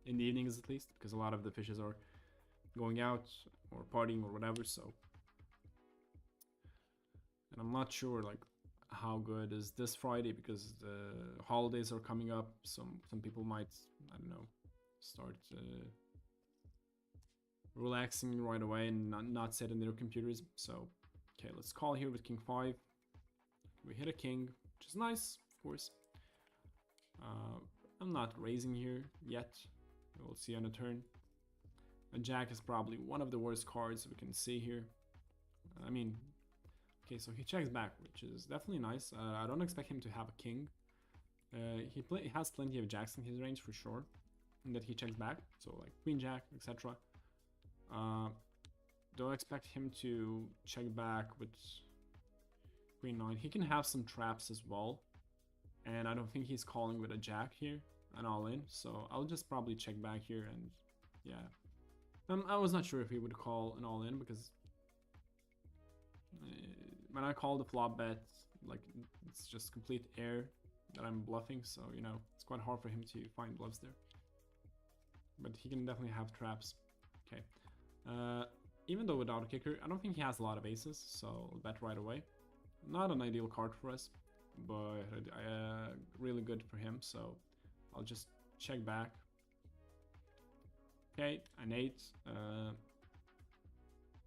in the evenings at least, because a lot of the fishes are going out or partying or whatever. So, and I'm not sure like how good is this Friday because the holidays are coming up. Some people might, I don't know, start relaxing right away and not sit in their computers. So, okay, let's call here with King 5. We hit a king, which is nice, of course. I'm not raising here yet. We'll see on a turn. A jack is probably one of the worst cards we can see here. I mean, okay, so he checks back, which is definitely nice. I don't expect him to have a king. He has plenty of jacks in his range for sure, and that he checks back. So like queen jack, etc. Don't expect him to check back with queen 9. He can have some traps as well, and I don't think he's calling with a jack here, an all in. So I'll just probably check back here, and yeah. I was not sure if he would call an all in because when I call the flop bet, like it's just complete air that I'm bluffing. So you know it's quite hard for him to find bluffs there. But he can definitely have traps. Okay. Even though without a kicker, I don't think he has a lot of aces, so I'll bet right away. Not an ideal card for us, but really good for him, so I'll just check back. Okay, an 8.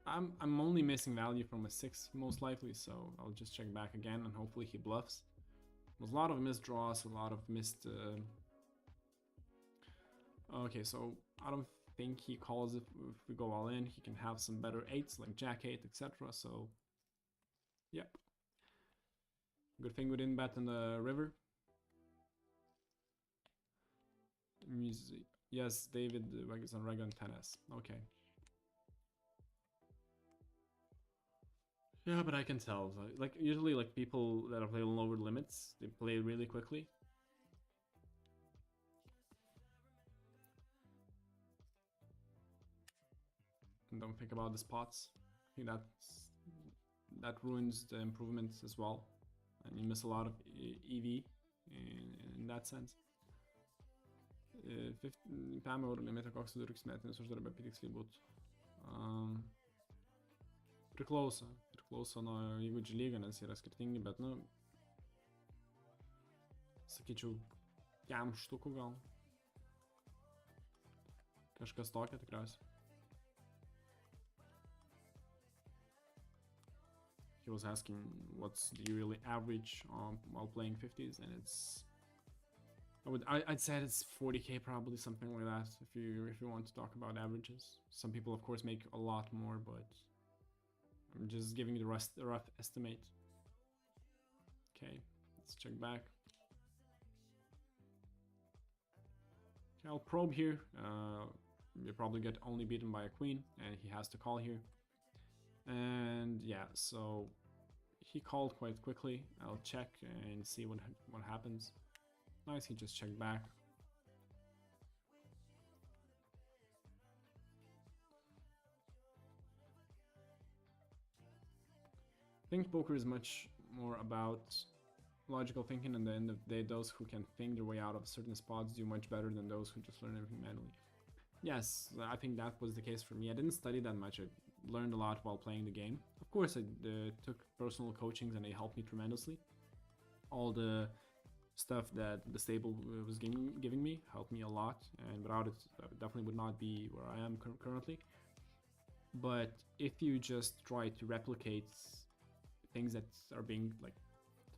I'm only missing value from a 6 most likely, so I'll just check back again and hopefully he bluffs. There's a lot of missed draws, a lot of missed... Okay, so I don't think he calls if we go all in. He can have some better 8s like jack 8, etc. So, yep. Good thing we didn't bet in the river. Yes, David is on Regan 10s. Okay. Yeah, but I can tell. Like usually, like people that are playing lower limits, they play really quickly. And don't think about the spots. I think that ruins the improvements as well, and you miss a lot of EV in that sense. 5 eurų laimėti koks vidurkis metinis uždarbio apytiksliai būtų. Priklauso nuo įgūdžių lygio, nes yra skirtingi, bet nu sakyčiau 5 štukų gal. Kažkas tokio tikriausiai. He was asking what's the yearly average while playing 50s, and it's I'd say it's 40k probably, something like that, if you want to talk about averages. Some people of course make a lot more, but I'm just giving you the rough estimate. Okay, let's check back. Okay, I'll probe here. You probably get only beaten by a queen, and he has to call here. And yeah, so he called quite quickly. I'll check and see what happens. Nice, he just checked back. I think poker is much more about logical thinking, and at the end of the day, those who can think their way out of certain spots do much better than those who just learn everything manually. Yes, I think that was the case for me. I didn't study that much. I learned a lot while playing the game. Of course, I took personal coachings and they helped me tremendously. All the stuff that the stable was giving me helped me a lot, and without it, I definitely would not be where I am currently. But if you just try to replicate things that are being like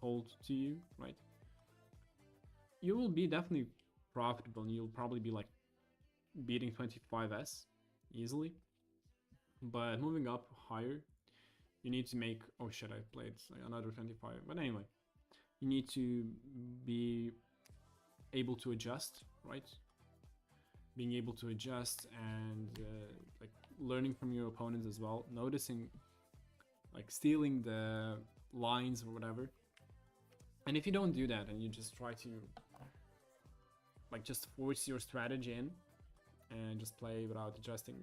told to you, right, you will be definitely profitable, and you'll probably be like beating 25s easily. But moving up higher, you need to make, oh shit, I played another 25, but anyway, you need to be able to adjust, right? Being able to adjust and like learning from your opponents as well, noticing, like stealing the lines or whatever. And if you don't do that and you just try to like just force your strategy in and just play without adjusting,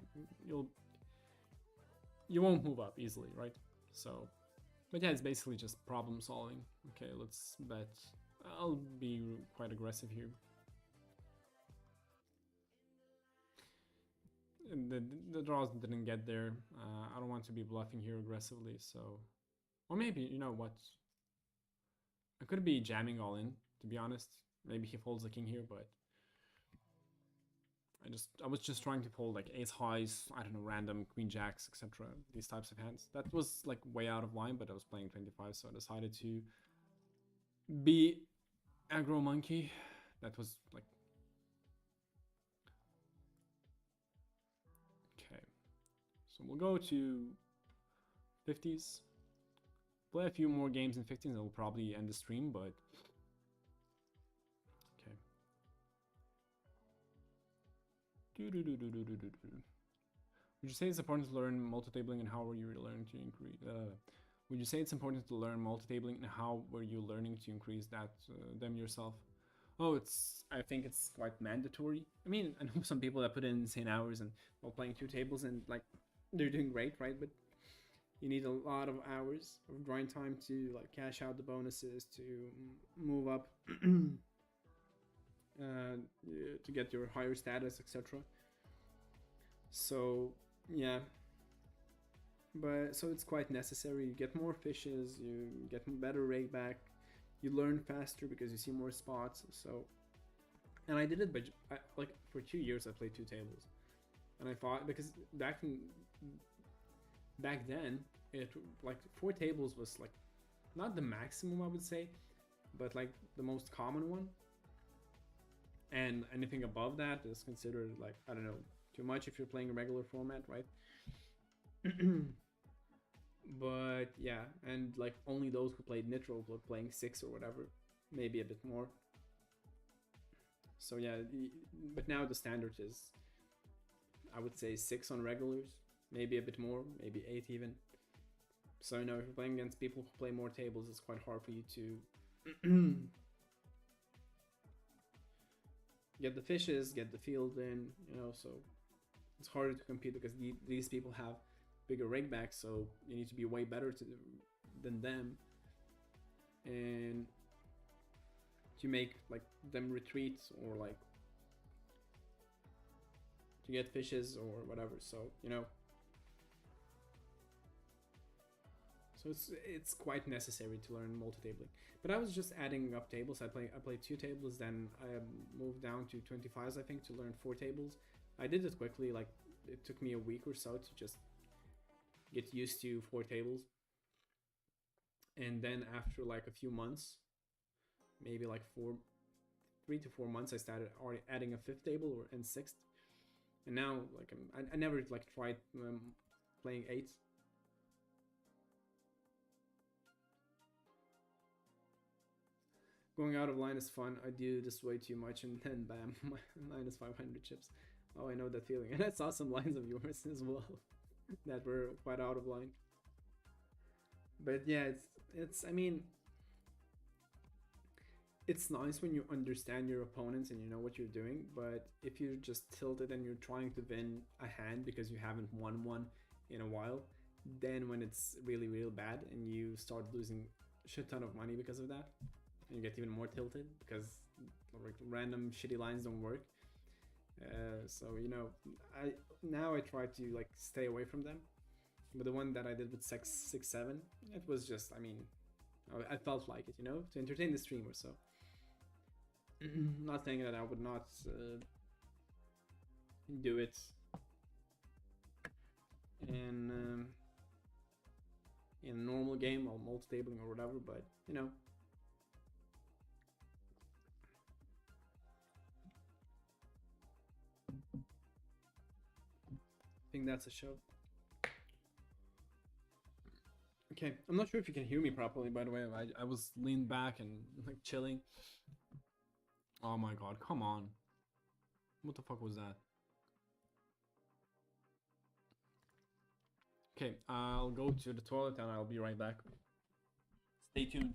you won't move up easily, right? So, but yeah, it's basically just problem solving. Okay, let's bet. I'll be quite aggressive here. the draws didn't get there. I don't want to be bluffing here aggressively, so... Or maybe, you know what? I could be jamming all in, to be honest. Maybe he folds the king here, but... I was just trying to fold like ace highs, I don't know, random queen jacks, etc. These types of hands. That was like way out of line, but I was playing 25, so I decided to be aggro monkey. That was like... Okay. So we'll go to 50s. Play a few more games in 15s and we'll probably end the stream, but... Okay. Would you say it's important to learn multi-tabling and how are you learning to increase... would you say it's important to learn multi-tabling and how were you learning to increase that them yourself? Oh, I think it's quite mandatory. I mean, I know some people that put in insane hours and while playing 2 tables and like they're doing great, right? But you need a lot of hours of grind time to like cash out the bonuses, to move up, to get your higher status, etc. So yeah, but so it's quite necessary. You get more fishes, you get better rake back, you learn faster because you see more spots. So, and I did it, but like for 2 years I played 2 tables, and I thought because back then it like 4 tables was like not the maximum I would say, but like the most common one, and anything above that is considered like, I don't know, too much if you're playing a regular format, right? But yeah, and like only those who played Nitro were playing 6 or whatever, maybe a bit more. So yeah, but now the standard is, I would say 6 on regulars, maybe a bit more, maybe 8 even. So you know, if you're playing against people who play more tables, it's quite hard for you to get the fishes, get the field in, you know, so it's harder to compete because these people have bigger rake backs, so you need to be way better than them, and to make like them retreat or like to get fishes or whatever. So you know, so it's quite necessary to learn multi-tabling. But I was just adding up tables. I played 2 tables, then I moved down to 25s, I think, to learn 4 tables. I did it quickly, like it took me a week or so to just get used to 4 tables. And then after like a few months, maybe like 3 to 4 months, I started already adding a 5th table and 6th. And now like I never like tried playing 8s. Going out of line is fun. I do this way too much and then bam, minus 500 chips. Oh, I know that feeling. And I saw some lines of yours as well that were quite out of line. But yeah, it's I mean, it's nice when you understand your opponents and you know what you're doing, but if you're just tilted and you're trying to win a hand because you haven't won one in a while, then when it's really, really bad and you start losing a shit ton of money because of that, and you get even more tilted because like random shitty lines don't work. So you know, I try to like stay away from them. But the one that I did with 6-7, it was just, I mean, I felt like it, you know, to entertain the streamer. So not saying that I would not do it in a normal game or multi-tabling or whatever, but you know. I think that's a show. Okay, I'm not sure if you can hear me properly, by the way. I was leaned back and like chilling. Oh my god, come on. What the fuck was that? Okay, I'll go to the toilet and I'll be right back. Stay tuned.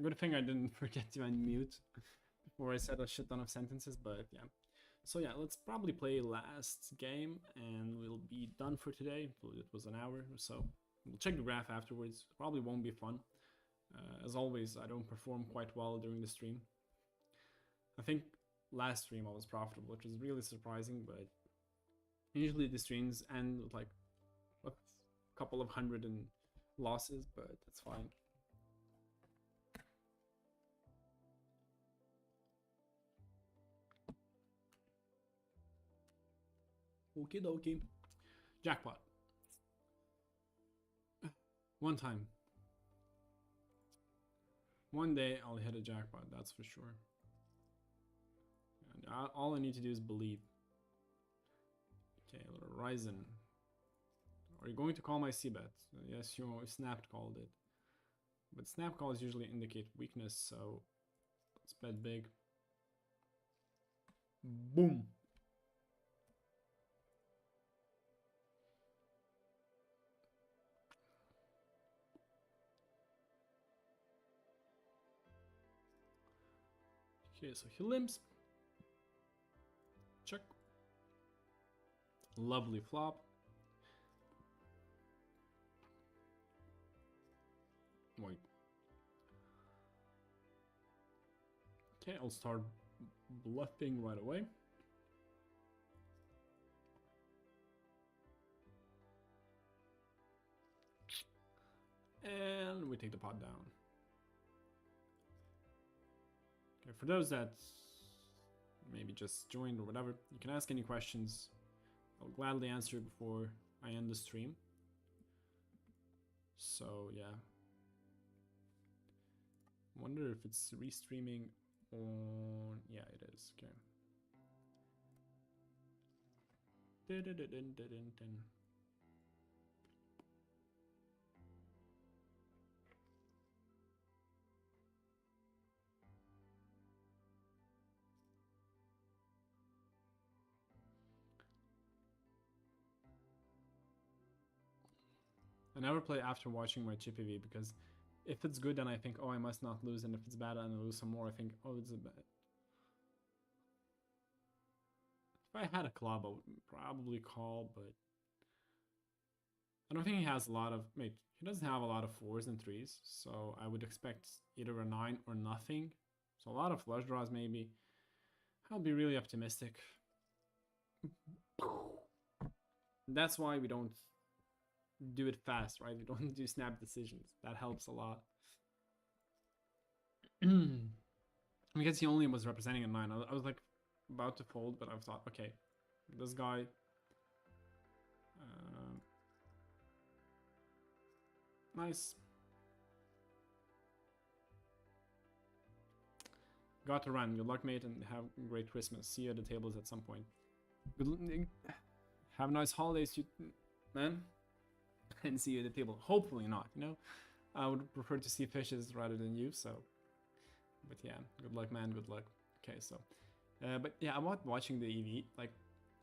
Good thing I didn't forget to unmute before I said a shit ton of sentences, but yeah. So yeah, let's probably play last game and we'll be done for today. It was an hour or so. We'll check the graph afterwards. Probably won't be fun. As always, I don't perform quite well during the stream. I think last stream I was profitable, which was really surprising, but usually the streams end with like a couple of hundred in losses, but that's fine. Okie dokie. Jackpot. One time. One day I'll hit a jackpot, that's for sure. And all I need to do is believe. Okay, little Ryzen. Are you going to call my c-bet? Yes, you snapped called it. But snap calls usually indicate weakness, so let's bet big. Boom. Okay, so he limps. Check. Lovely flop. Wait. Okay, I'll start bluffing right away. And we take the pot down. Okay, for those that maybe just joined or whatever, you can ask any questions. I'll gladly answer before I end the stream. So yeah. Wonder if it's restreaming on... Yeah, it is. Okay. I never play after watching my chippy V because if it's good then I think, oh, I must not lose, and if it's bad and I lose some more, I think, oh, it's a bad. If I had a club, I would probably call, but I don't think he has a lot of... Wait, he doesn't have a lot of 4s and 3s, so I would expect either a 9 or nothing. So a lot of flush draws maybe. I'll be really optimistic. That's why we don't do it fast, right? We don't do snap decisions. That helps a lot. Because he only was representing a 9. I was like about to fold, but I thought, okay, this guy... nice. Got to run. Good luck, mate, and have a great Christmas. See you at the tables at some point. Have nice holidays, man. And see you at the table. Hopefully not, you know? I would prefer to see fishes rather than you, so... But yeah, good luck, man, good luck. Okay, so... but yeah, about watching the EV, like,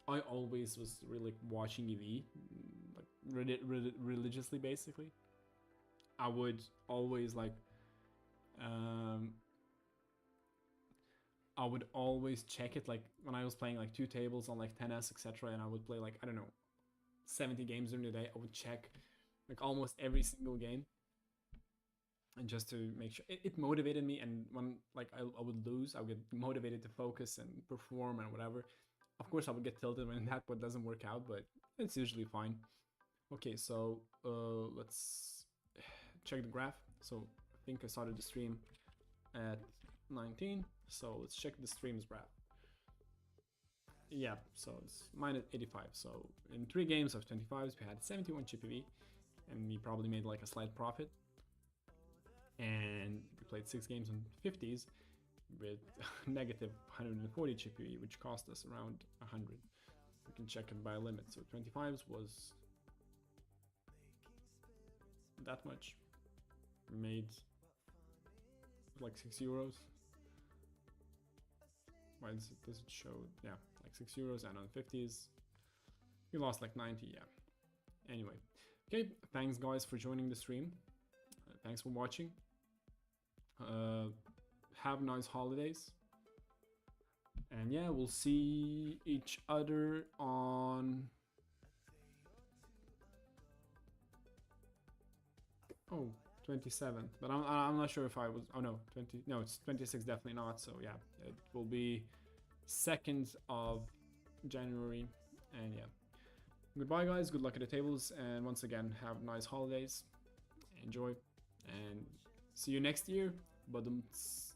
I always was really watching EV, like, religiously, basically. I would always, like... I would always check it, like, when I was playing, like, 2 tables on, like, 10S, etc., and I would play, like, I don't know, 70 games during the day, I would check like almost every single game, and just to make sure it motivated me. And when like I would lose, I would get motivated to focus and perform and whatever. Of course I would get tilted when that one doesn't work out, but it's usually fine. Okay, so let's check the graph. So I think I started the stream at 19, so let's check the stream's graph. Yeah, so it's minus 85. So in 3 games of 25s, we had 71 GPV, and we probably made like a slight profit. And we played 6 games on 50s with negative 140 GPV, which cost us around 100. We can check it by limit. So 25s was that much. We made like 6 euros. Why does it show? Yeah, like 6 euros, and on 50s we lost like 90. Yeah, anyway, okay, thanks guys for joining the stream. Thanks for watching. Have nice holidays. And yeah, we'll see each other on... Oh, 27th. But I'm not sure if I was... Oh no, 20... No, it's 26, definitely not. So yeah, it will be 2nd of January. And yeah. Goodbye, guys. Good luck at the tables. And once again, have nice holidays. Enjoy. And see you next year. Badumts.